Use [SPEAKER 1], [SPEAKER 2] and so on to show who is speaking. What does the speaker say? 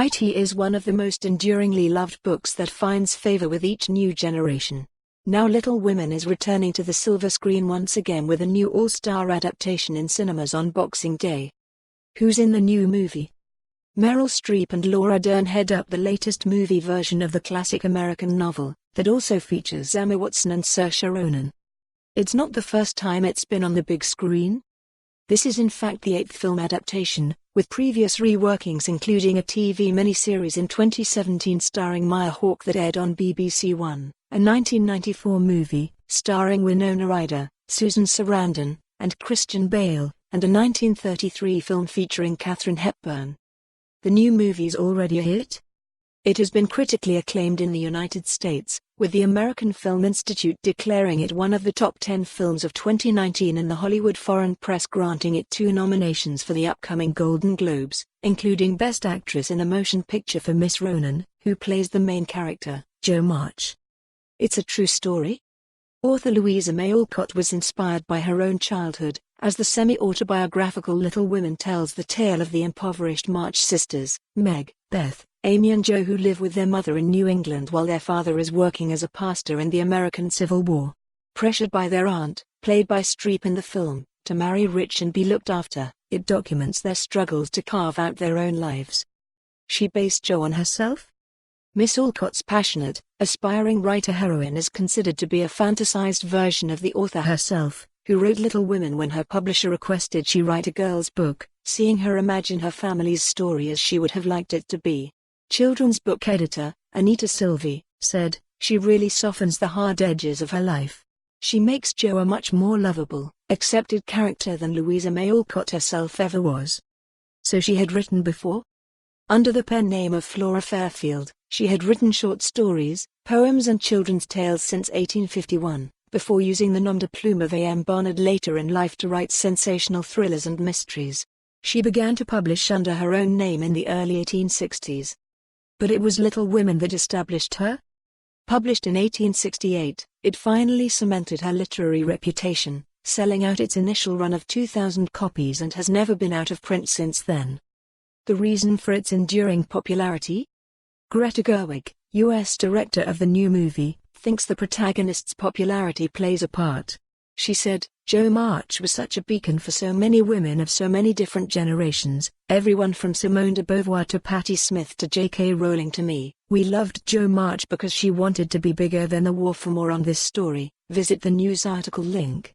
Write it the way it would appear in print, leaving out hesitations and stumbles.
[SPEAKER 1] It is one of the most enduringly loved books that finds favor with each new generation. Now Little Women is returning to the silver screen once again with a new all-star adaptation in cinemas on Boxing Day. Who's in the new movie? Meryl Streep and Laura Dern head up the latest movie version of the classic American novel, that also features Emma Watson and Saoirse Ronan. It's not the first time it's been on the big screen. This is in fact the 8th film adaptation, with previous reworkings including a TV miniseries in 2017 starring Maya Hawke that aired on BBC One, a 1994 movie starring Winona Ryder, Susan Sarandon, and Christian Bale, and a 1933 film featuring Katharine Hepburn. The new movie's already a hit. It has been critically acclaimed in the United States, with the American Film Institute declaring it one of the top 10 films of 2019 and the Hollywood Foreign Press granting it 2 nominations for the upcoming Golden Globes, including Best Actress in a Motion Picture for Miss Ronan, who plays the main character, Jo March. It's a true story? Author Louisa May Alcott was inspired by her own childhood, as the semi-autobiographical Little Women tells the tale of the impoverished March sisters, Meg, Beth, Amy and Jo, who live with their mother in New England while their father is working as a pastor in the American Civil War. Pressured by their aunt, played by Streep in the film, to marry rich and be looked after, it documents their struggles to carve out their own lives. She based Jo on herself? Miss Alcott's passionate, aspiring writer-heroine is considered to be a fantasized version of the author herself, who wrote Little Women when her publisher requested she write a girl's book, seeing her imagine her family's story as she would have liked it to be. Children's book editor, Anita Silvey, said, "She really softens the hard edges of her life. She makes Jo a much more lovable, accepted character than Louisa May Alcott herself ever was." So she had written before? Under the pen name of Flora Fairfield, she had written short stories, poems and children's tales since 1851, before using the nom de plume of A.M. Barnard later in life to write sensational thrillers and mysteries. She began to publish under her own name in the early 1860s. But it was Little Women that established her? Published in 1868, it finally cemented her literary reputation, selling out its initial run of 2,000 copies and has never been out of print since then. The reason for its enduring popularity? Greta Gerwig, U.S. director of the new movie, thinks the protagonist's popularity plays a part. She said, "Jo March was such a beacon for so many women of so many different generations, everyone from Simone de Beauvoir to Patti Smith to J.K. Rowling to me. We loved Jo March because she wanted to be bigger than the war." For more on this story, visit the news article link.